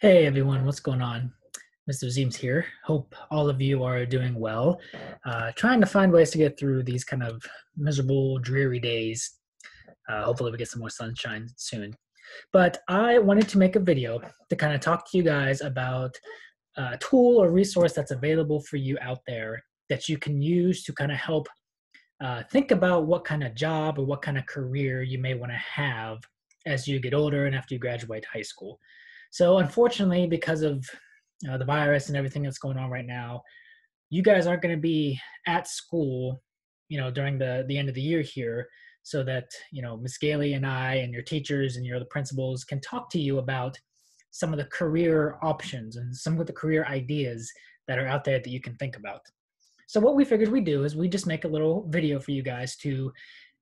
Hey everyone, what's going on? Mr. Zeems here. Hope all of you are doing well. Trying to find ways to get through these kind of miserable, dreary days. Hopefully, we get some more sunshine soon. But I wanted to make a video to kind of talk to you guys about a tool or resource that's available for you out there that you can use to kind of help think about what kind of job or what kind of career you may want to have as you get older and after you graduate high school. So, unfortunately, because of the virus and everything that's going on right now, you guys aren't going to be at school, during the end of the year here, so that Miss Gailey and I and your teachers and your other principals can talk to you about some of the career options and some of the career ideas that are out there that you can think about. So what we figured we'd do is we just make a little video for you guys to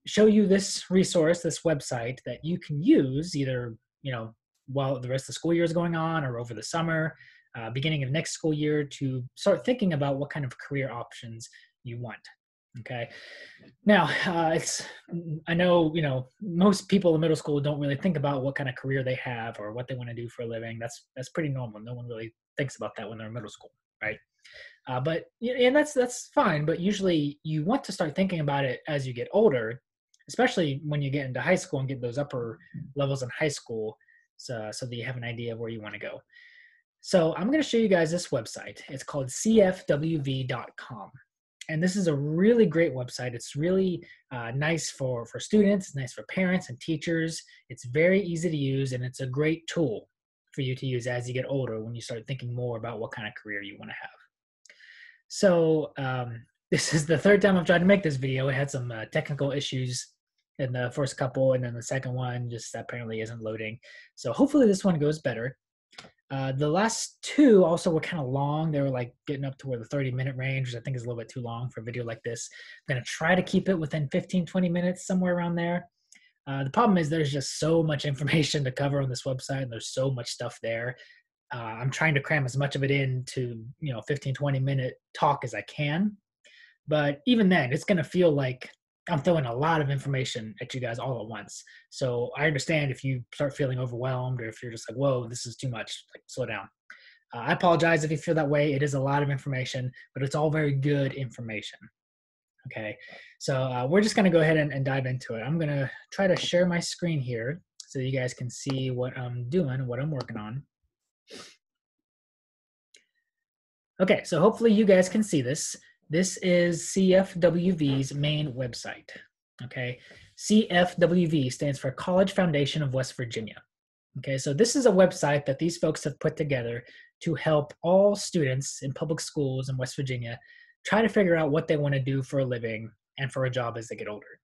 show you this resource, this website that you can use either, while the rest of the school year is going on or over the summer, beginning of next school year, to start thinking about what kind of career options you want. Okay. Now, I know, most people in middle school don't really think about what kind of career they have or what they want to do for a living. That's pretty normal. No one really thinks about that when they're in middle school, right? But and that's fine. But usually, you want to start thinking about it as you get older, especially when you get into high school and get those upper levels in high school, so that you have an idea of where you want to go. So I'm going to show you guys this website. It's called CFWV.com. And this is a really great website. It's really nice for students, nice for parents and teachers. It's very easy to use, and it's a great tool for you to use as you get older when you start thinking more about what kind of career you want to have. So this is the third time I've tried to make this video. It had some technical issues in the first couple, and then the second one just apparently isn't loading. So hopefully this one goes better. The last two also were kind of long. They were like getting up to where the 30-minute range, which I think is a little bit too long for a video like this. I'm going to try to keep it within 15, 20 minutes, somewhere around there. The problem is there's just so much information to cover on this website, and there's so much stuff there. I'm trying to cram as much of it into 15, 20-minute talk as I can. But even then, it's going to feel like I'm throwing a lot of information at you guys all at once. So I understand if you start feeling overwhelmed, or if you're just like, whoa, this is too much, like slow down. I apologize if you feel that way. It is a lot of information, but it's all very good information. Okay, so we're just going to go ahead and dive into it. I'm going to try to share my screen here so you guys can see what I'm doing, what I'm working on. Okay, so hopefully you guys can see this. This is CFWV's main website. Okay, CFWV stands for College Foundation of West Virginia. Okay, so this is a website that these folks have put together to help all students in public schools in West Virginia try to figure out what they want to do for a living and for a job as they get older.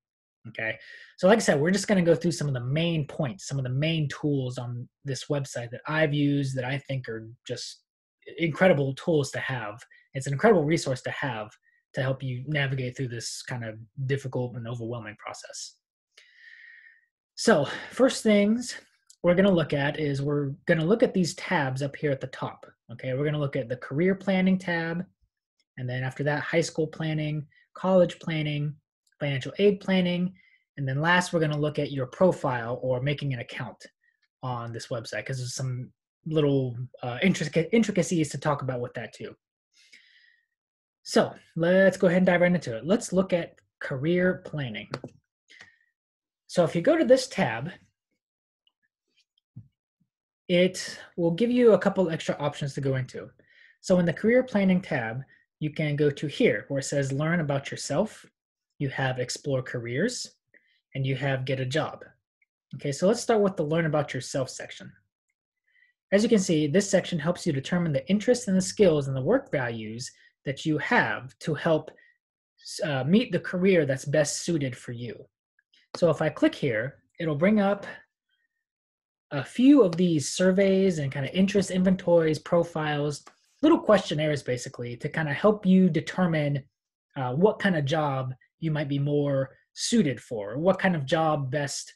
Okay, so like I said, we're just going to go through some of the main points, some of the main tools on this website that I've used that I think are just incredible tools to have. It's an incredible resource to have to help you navigate through this kind of difficult and overwhelming process. So first things we're going to look at is we're going to look at these tabs up here at the top. Okay, we're going to look at the career planning tab, and then after that, high school planning, college planning, financial aid planning, and then last we're going to look at your profile or making an account on this website, because there's some little intricacies to talk about with that too. So let's go ahead and dive right into it. Let's look at career planning. So if you go to this tab, it will give you a couple extra options to go into. So in the career planning tab, you can go to here where it says learn about yourself. You have explore careers, and you have get a job. Okay, so let's start with the learn about yourself section. As you can see, this section helps you determine the interests and the skills and the work values that you have to help meet the career that's best suited for you. So if I click here, it'll bring up a few of these surveys and kind of interest inventories, profiles, little questionnaires basically to kind of help you determine what kind of job you might be more suited for, what kind of job best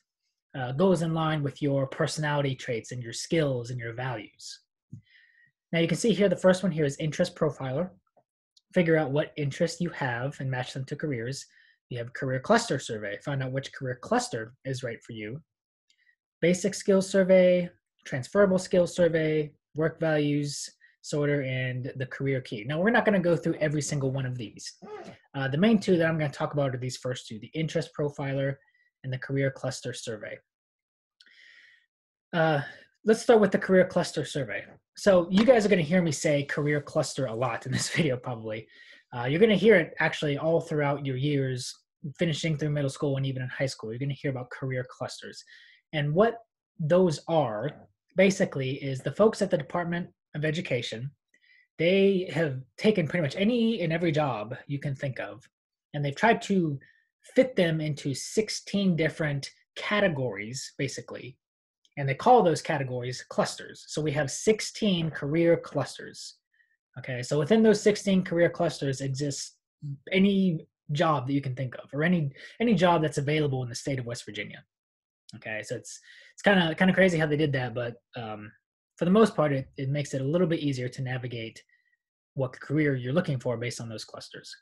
goes in line with your personality traits and your skills and your values. Now you can see here, the first one here is interest profiler. Figure out what interests you have and match them to careers. You have career cluster survey. Find out which career cluster is right for you. Basic skills survey, transferable skills survey, work values sorter, and the career key. Now, we're not going to go through every single one of these. The main two that I'm going to talk about are these first two, the interest profiler and the career cluster survey. Let's start with the career cluster survey. So you guys are going to hear me say career cluster a lot in this video, probably. You're going to hear it actually all throughout your years, finishing through middle school and even in high school. You're going to hear about career clusters. And what those are, basically, is the folks at the Department of Education, they have taken pretty much any and every job you can think of, and they've tried to fit them into 16 different categories, basically. And they call those categories clusters. So we have 16 career clusters. Okay, so within those 16 career clusters exists any job that you can think of, or any job that's available in the state of West Virginia. Okay, so it's kind of crazy how they did that, but for the most part, it makes it a little bit easier to navigate what career you're looking for based on those clusters.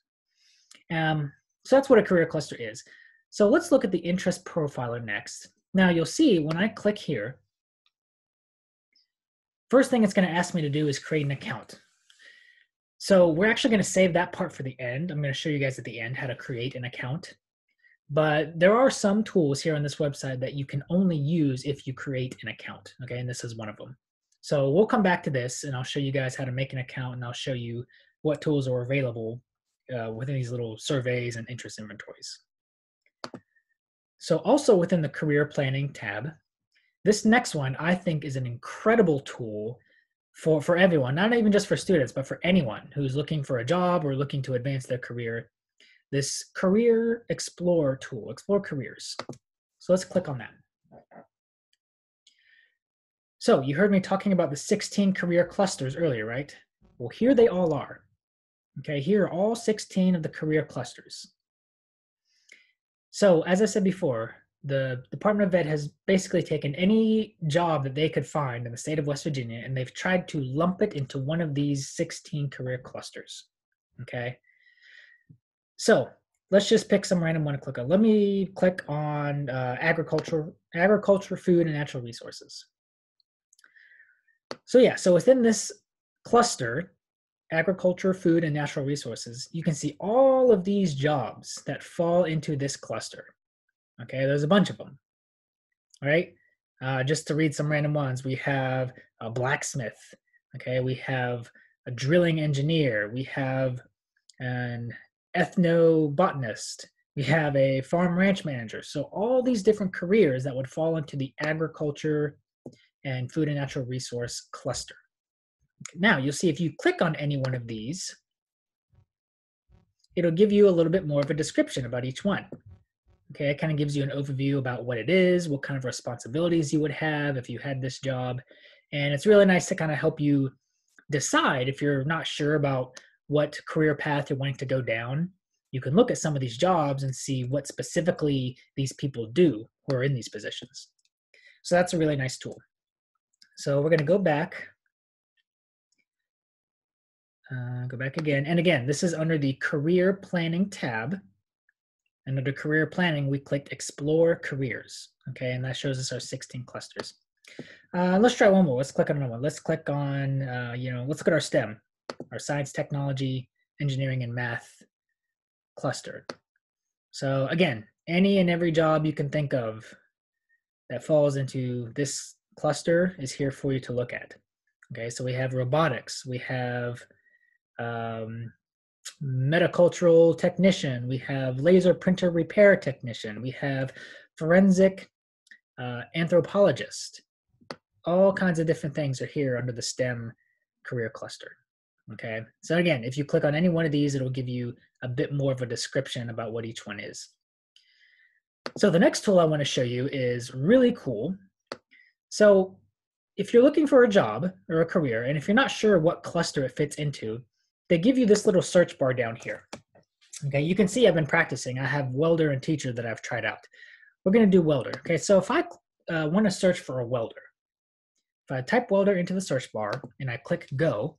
So that's what a career cluster is. So let's look at the interest profiler next. Now you'll see when I click here, first thing it's going to ask me to do is create an account. So we're actually going to save that part for the end. I'm going to show you guys at the end how to create an account. But there are some tools here on this website that you can only use if you create an account, okay? And this is one of them. So we'll come back to this and I'll show you guys how to make an account, and I'll show you what tools are available within these little surveys and interest inventories. So also within the career planning tab, this next one I think is an incredible tool for everyone, not even just for students, but for anyone who's looking for a job or looking to advance their career. This Career Explorer tool, Explore Careers. So let's click on that. So you heard me talking about the 16 career clusters earlier, right? Well, here they all are. Okay, here are all 16 of the career clusters. So as I said before, the Department of Ed has basically taken any job that they could find in the state of West Virginia, and they've tried to lump it into one of these 16 career clusters, okay? So let's just pick some random one to click on. Let me click on agriculture, food, and natural resources. So yeah, so within this cluster, agriculture, food, and natural resources, you can see all of these jobs that fall into this cluster. Okay, there's a bunch of them. All right, just to read some random ones, we have a blacksmith. Okay, we have a drilling engineer. We have an ethnobotanist. We have a farm ranch manager. So all these different careers that would fall into the agriculture and food and natural resource cluster. Now you'll see if you click on any one of these, it'll give you a little bit more of a description about each one. Okay, it kind of gives you an overview about what it is, what kind of responsibilities you would have if you had this job. And it's really nice to kind of help you decide if you're not sure about what career path you're wanting to go down. You can look at some of these jobs and see what specifically these people do who are in these positions. So that's a really nice tool. So we're going to go back. Go back again. And again, this is under the Career Planning tab. And under Career Planning, we clicked Explore Careers. Okay, and that shows us our 16 clusters. Let's try one more. Let's click on another one. Let's click on, let's look at our STEM, our science, technology, engineering, and math cluster. So again, any and every job you can think of that falls into this cluster is here for you to look at. Okay, so we have robotics, we have metacultural technician, we have laser printer repair technician, we have forensic anthropologist. All kinds of different things are here under the STEM career cluster. Okay, so again, if you click on any one of these, it'll give you a bit more of a description about what each one is. So the next tool I want to show you is really cool. So if you're looking for a job or a career, and if you're not sure what cluster it fits into, they give you this little search bar down here. Okay, you can see I've been practicing. I have welder and teacher that I've tried out. We're going to do welder. Okay, so if I want to search for a welder, if I type welder into the search bar and I click go,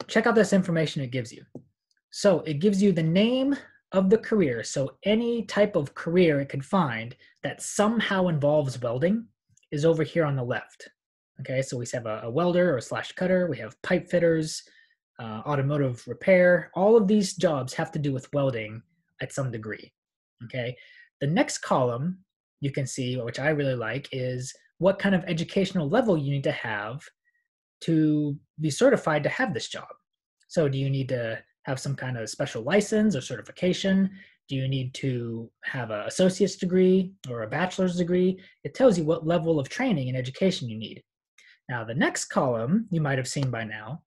check out this information it gives you. So it gives you the name of the career. So any type of career it could find that somehow involves welding is over here on the left. Okay, so we have a welder or a slash cutter, we have pipe fitters, automotive repair. All of these jobs have to do with welding at some degree. Okay, the next column you can see, which I really like, is what kind of educational level you need to have to be certified to have this job. So do you need to have some kind of special license or certification? Do you need to have an associate's degree or a bachelor's degree? It tells you what level of training and education you need. Now, the next column you might have seen by now,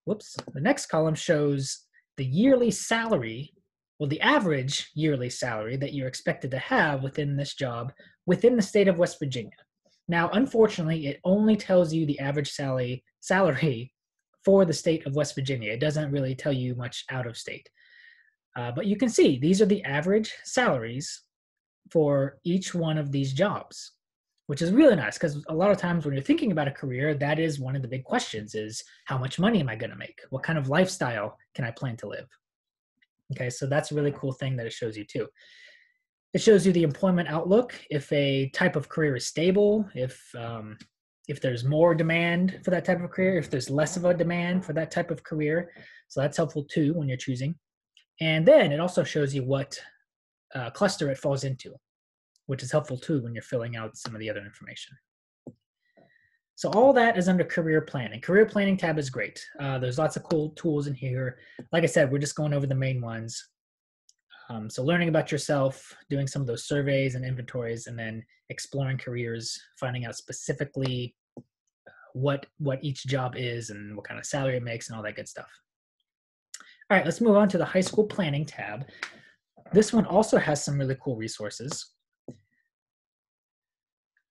the next column shows the yearly salary, well, the average yearly salary that you're expected to have within this job within the state of West Virginia. Now, unfortunately, it only tells you the average salary for the state of West Virginia. It doesn't really tell you much out of state. But you can see these are the average salaries for each one of these jobs, which is really nice because a lot of times when you're thinking about a career, that is one of the big questions is how much money am I going to make? What kind of lifestyle can I plan to live? Okay, so that's a really cool thing that it shows you too. It shows you the employment outlook, if a type of career is stable, if there's more demand for that type of career, if there's less of a demand for that type of career. So that's helpful too when you're choosing. And then it also shows you what cluster it falls into, which is helpful too when you're filling out some of the other information. So all that is under career planning. Career planning tab is great. There's lots of cool tools in here. Like I said, we're just going over the main ones. So learning about yourself, doing some of those surveys and inventories, and then exploring careers, finding out specifically what each job is and what kind of salary it makes and all that good stuff. All right, let's move on to the high school planning tab. This one also has some really cool resources.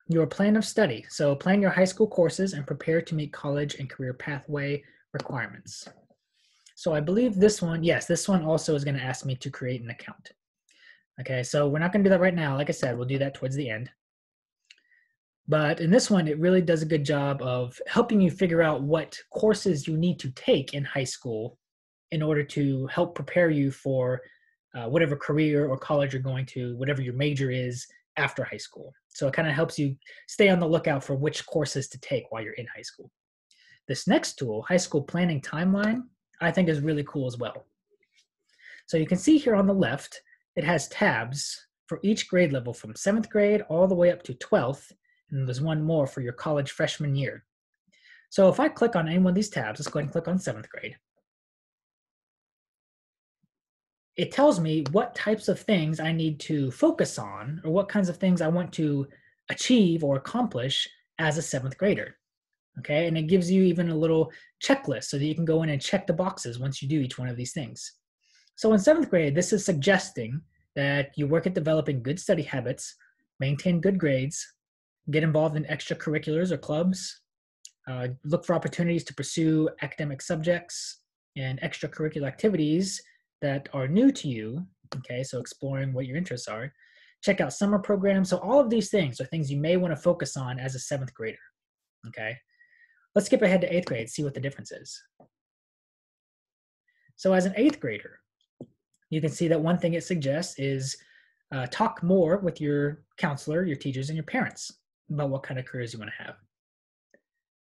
Your plan of study. So plan your high school courses and prepare to meet college and career pathway requirements. So I believe this one, yes, this one also is going to ask me to create an account. Okay, so we're not going to do that right now. Like I said, we'll do that towards the end. But in this one, it really does a good job of helping you figure out what courses you need to take in high school in order to help prepare you for whatever career or college you're going to, whatever your major is after high school. So it kind of helps you stay on the lookout for which courses to take while you're in high school. This next tool, High School Planning Timeline, I think is really cool as well. So you can see here on the left, it has tabs for each grade level from 7th grade all the way up to 12th, and there's one more for your college freshman year. So if I click on any one of these tabs, let's go ahead and click on 7th grade. It tells me what types of things I need to focus on or what kinds of things I want to achieve or accomplish as a 7th grader. Okay, and it gives you even a little checklist so that you can go in and check the boxes once you do each one of these things. So in 7th grade, this is suggesting that you work at developing good study habits, maintain good grades, get involved in extracurriculars or clubs, look for opportunities to pursue academic subjects and extracurricular activities that are new to you. Okay, so exploring what your interests are. Check out summer programs. So all of these things are things you may want to focus on as a 7th grader. Okay. Let's skip ahead to 8th grade, see what the difference is. So as an 8th grader, you can see that one thing it suggests is talk more with your counselor, your teachers, and your parents about what kind of careers you want to have.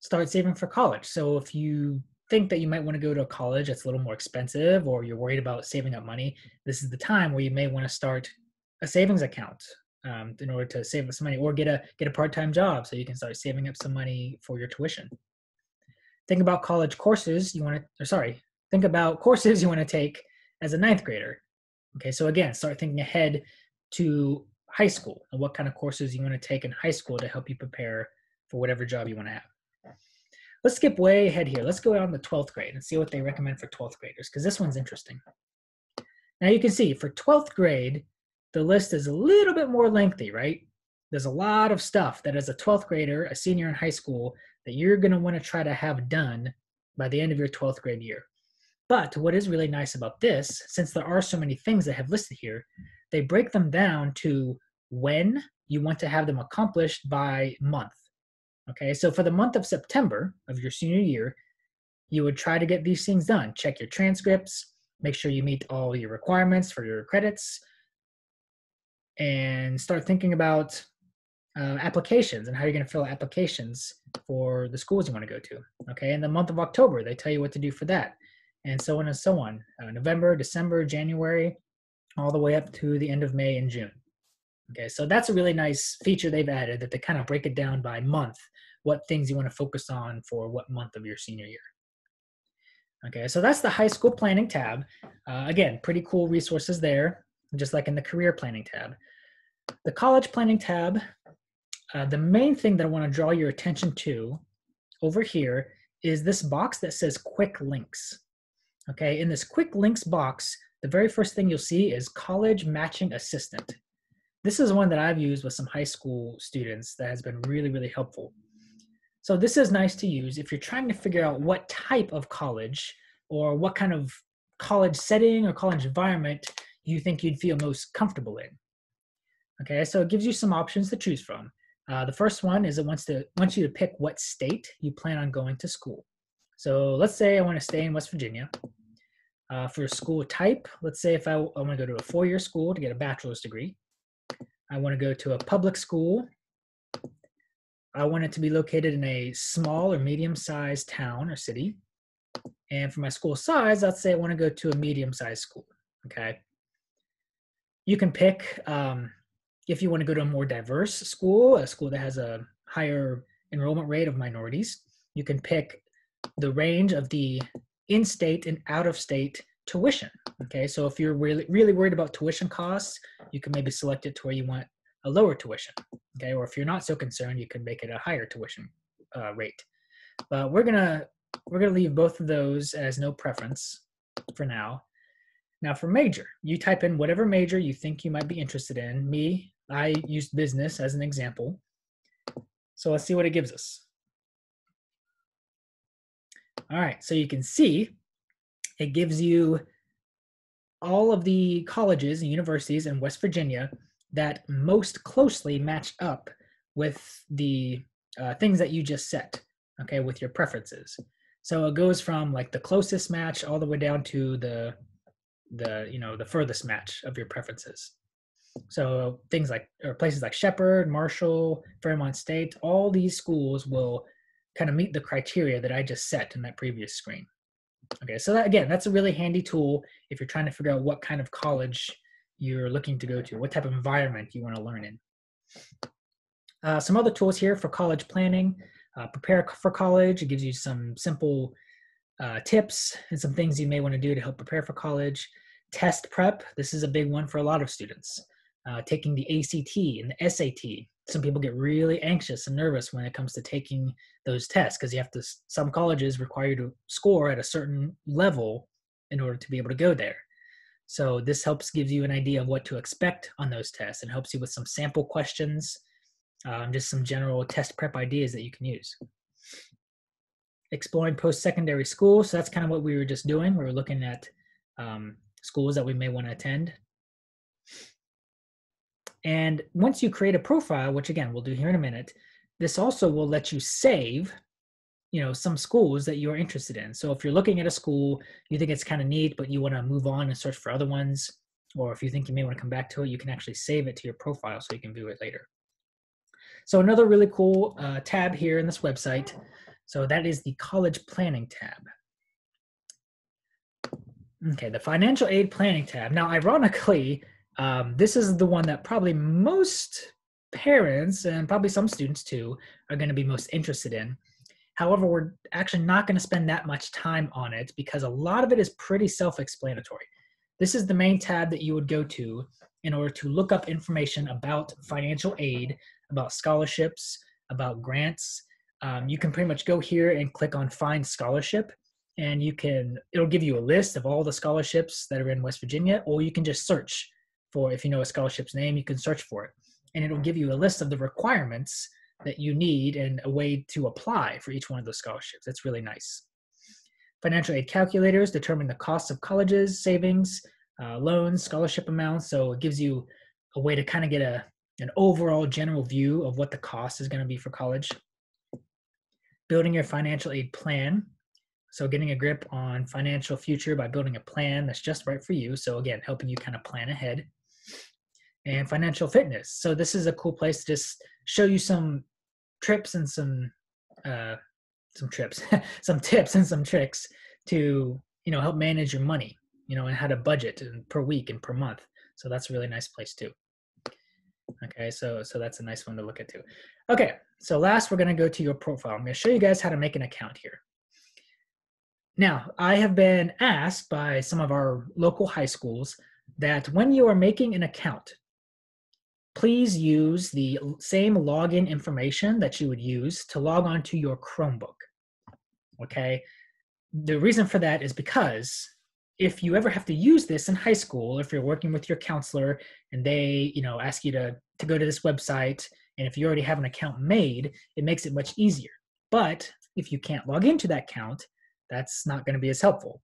Start saving for college. So if you think that you might want to go to a college that's a little more expensive or you're worried about saving up money, this is the time where you may want to start a savings account in order to save up some money, or get a part-time job so you can start saving up some money for your tuition. Think about college courses you want to, think about courses you want to take as a 9th grader. Okay, so again, start thinking ahead to high school and what kind of courses you want to take in high school to help you prepare for whatever job you want to have. Let's skip way ahead here. Let's go on to 12th grade and see what they recommend for 12th graders, because this one's interesting. Now you can see for 12th grade, the list is a little bit more lengthy, right? There's a lot of stuff that as a 12th grader, a senior in high school, that you're going to want to try to have done by the end of your 12th grade year. But what is really nice about this, since there are so many things that have listed here, they break them down to when you want to have them accomplished by month. Okay, so for the month of September of your senior year, you would try to get these things done. Check your transcripts, make sure you meet all your requirements for your credits, and start thinking about applications and how you're going to fill applications for the schools you want to go to. Okay, in the month of October, they tell you what to do for that, and so on and so on. November, December, January, all the way up to the end of May and June. Okay, so that's a really nice feature they've added, that they kind of break it down by month, what things you want to focus on for what month of your senior year. Okay, so that's the high school planning tab. Again, pretty cool resources there, just like in the career planning tab. The college planning tab, the main thing that I want to draw your attention to over here is this box that says quick links. Okay, in this quick links box, the very first thing you'll see is college matching assistant. This is one that I've used with some high school students that has been really, really helpful. So this is nice to use if you're trying to figure out what type of college or what kind of college setting or college environment you think you'd feel most comfortable in. Okay, so it gives you some options to choose from. The first one is it wants you to pick what state you plan on going to school. So let's say I want to stay in West Virginia. For school type, let's say if I want to go to a four-year school to get a bachelor's degree. I want to go to a public school. I want it to be located in a small or medium-sized town or city. And for my school size, let's say I want to go to a medium-sized school, okay? You can pick, if you want to go to a more diverse school, a school that has a higher enrollment rate of minorities, you can pick the range of the in-state and out-of-state tuition, okay? So if you're really, really worried about tuition costs, you can maybe select it to where you want a lower tuition, okay? Or if you're not so concerned, you can make it a higher tuition rate. But we're gonna leave both of those as no preference for now. Now for major, you type in whatever major you think you might be interested in. I used business as an example. So let's see what it gives us. All right, so you can see it gives you all of the colleges and universities in West Virginia that most closely match up with the things that you just set, okay, with your preferences. So it goes from like the closest match all the way down to the furthest match of your preferences. So things like, or places like Shepherd, Marshall, Fairmont State, all these schools will kind of meet the criteria that I just set in that previous screen. Okay, so that, again, that's a really handy tool if you're trying to figure out what kind of college you're looking to go to, what type of environment you want to learn in. Some other tools here for college planning. Prepare for college. It gives you some simple tips and some things you may want to do to help prepare for college. Test prep. This is a big one for a lot of students. Taking the ACT and the SAT. Some people get really anxious and nervous when it comes to taking those tests because you have to, some colleges require you to score at a certain level in order to be able to go there. So this helps give you an idea of what to expect on those tests and helps you with some sample questions, just some general test prep ideas that you can use. Exploring post-secondary school. So that's kind of what we were just doing. We were looking at schools that we may want to attend. And once you create a profile, which again, we'll do here in a minute, this also will let you save, some schools that you're interested in. So if you're looking at a school, you think it's kind of neat, but you want to move on and search for other ones, or if you think you may want to come back to it, you can actually save it to your profile so you can view it later. So another really cool tab here in this website. So that is the college planning tab. Okay, the financial aid planning tab. Now, ironically, this is the one that probably most parents and probably some students too are going to be most interested in. However, we're actually not going to spend that much time on it because a lot of it is pretty self-explanatory. This is the main tab that you would go to in order to look up information about financial aid, about scholarships, about grants. You can pretty much go here and click on Find Scholarship, and it'll give you a list of all the scholarships that are in West Virginia, or you can just search for, if you know a scholarship's name, you can search for it. And it'll give you a list of the requirements that you need and a way to apply for each one of those scholarships. That's really nice. Financial aid calculators determine the costs of colleges, savings, loans, scholarship amounts. So it gives you a way to kind of get an overall general view of what the cost is going to be for college. Building your financial aid plan. So getting a grip on financial future by building a plan that's just right for you. So again, helping you kind of plan ahead. and financial fitness. So this is a cool place to just show you some trips and some trips, some tips and some tricks to, help manage your money, and how to budget per week and per month. So that's a really nice place too. Okay, so that's a nice one to look at too. Okay, so last we're going to go to your profile. I'm going to show you guys how to make an account here. Now, I have been asked by some of our local high schools that when you are making an account, please use the same login information that you would use to log on to your Chromebook. Okay, the reason for that is because if you ever have to use this in high school, if you're working with your counselor and they, ask you to go to this website, and if you already have an account made, it makes it much easier. But if you can't log into that account, that's not going to be as helpful.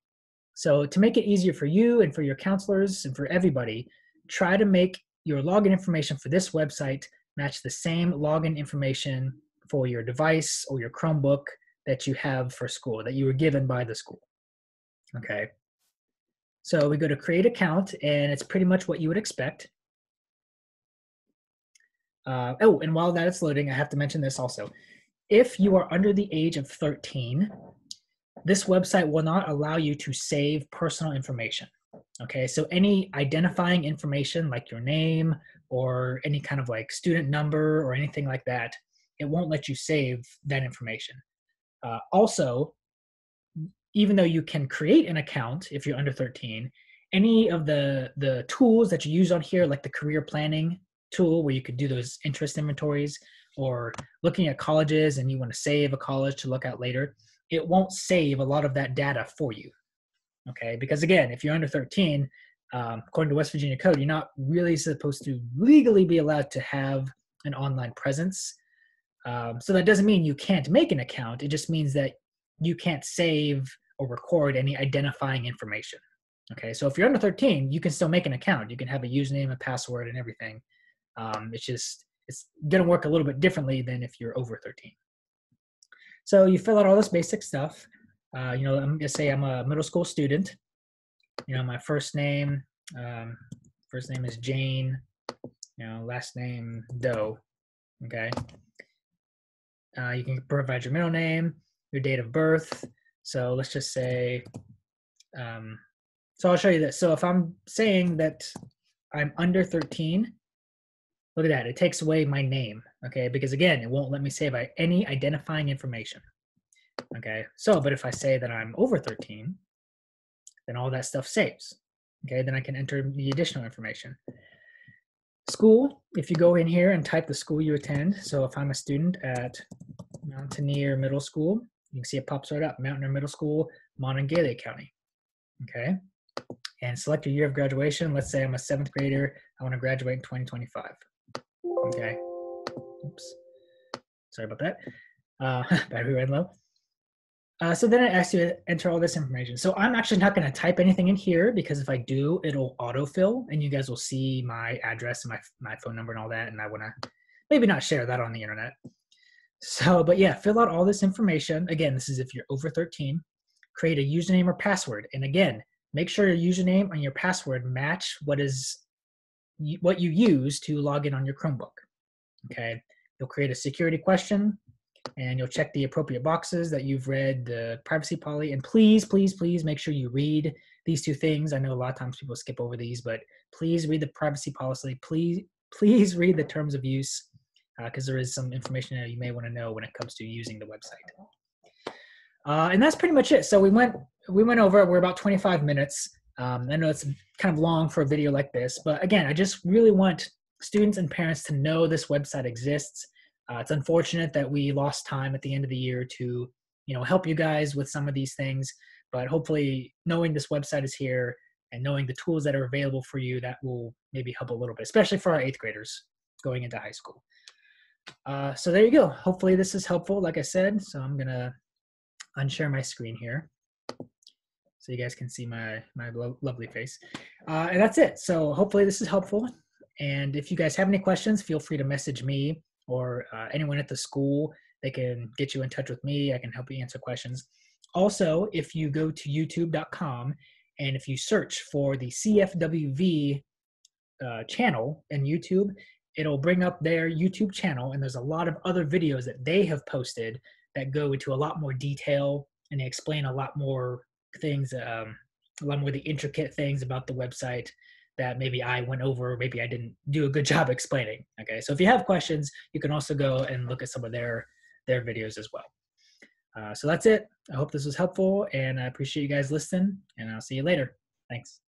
So to make it easier for you and for your counselors and for everybody, try to make your login information for this website match the same login information for your device or your Chromebook that you have for school, that you were given by the school. Okay. So we go to create account, and it's pretty much what you would expect. And while that is loading, I have to mention this also. If you are under the age of 13, this website will not allow you to save personal information. Okay, so any identifying information like your name or any kind of like student number or anything like that, it won't let you save that information. Also, even though you can create an account if you're under 13, any of the tools that you use on here, like the career planning tool where you could do those interest inventories, or looking at colleges and you want to save a college to look at later, it won't save a lot of that data for you. Okay, because again, if you're under 13, according to West Virginia code, you're not really supposed to legally be allowed to have an online presence. So that doesn't mean you can't make an account. It just means that you can't save or record any identifying information. Okay, so if you're under 13, you can still make an account. You can have a username, a password, and everything. It's going to work a little bit differently than if you're over 13. So you fill out all this basic stuff. I'm going to say I'm a middle school student. My first name is Jane. Last name Doe. Okay. You can provide your middle name, your date of birth. So let's just say, so I'll show you this. So if I'm saying that I'm under 13, look at that. It takes away my name, okay? Because again, it won't let me save any identifying information, okay? So, but if I say that I'm over 13, then all that stuff saves, okay? Then I can enter the additional information. School, if you go in here and type the school you attend, so if I'm a student at Mountaineer Middle School, you can see it pops right up, Mountaineer Middle School, Monongalia County, okay? And select your year of graduation. Let's say I'm a 7th grader. I want to graduate in 2025. Okay. Oops. Sorry about that. Battery ran low. So then it asks you to enter all this information. So I'm actually not going to type anything in here, because if I do, it'll autofill and you guys will see my address and my phone number and all that. And I want to maybe not share that on the internet. So, but yeah, fill out all this information. Again, this is if you're over 13. Create a username or password. And again, make sure your username and your password match what you use to log in on your Chromebook. Okay. You'll create a security question, and you'll check the appropriate boxes that you've read the privacy policy. And please, please, please make sure you read these two things. I know a lot of times people skip over these, but please read the privacy policy. Please read the terms of use, because there is some information that you may want to know when it comes to using the website. And that's pretty much it. So we went over. We're about 25 minutes. I know it's kind of long for a video like this, but again, I just really want students and parents to know this website exists. It's unfortunate that we lost time at the end of the year to, help you guys with some of these things, but hopefully knowing this website is here and knowing the tools that are available for you, that will maybe help a little bit, especially for our 8th graders going into high school. So there you go. Hopefully this is helpful, like I said. So I'm going to unshare my screen here so you guys can see my lovely face. And that's it. So hopefully this is helpful. And if you guys have any questions, feel free to message me or anyone at the school. They can get you in touch with me. I can help you answer questions. Also, if you go to youtube.com and if you search for the CFWV channel in YouTube, it'll bring up their YouTube channel, and there's a lot of other videos that they have posted that go into a lot more detail, and they explain a lot more things, a lot more of the intricate things about the website that maybe I went over, or maybe I didn't do a good job explaining. Okay, so if you have questions, you can also go and look at some of their videos as well. So that's it. I hope this was helpful, and I appreciate you guys listening, and I'll see you later. Thanks.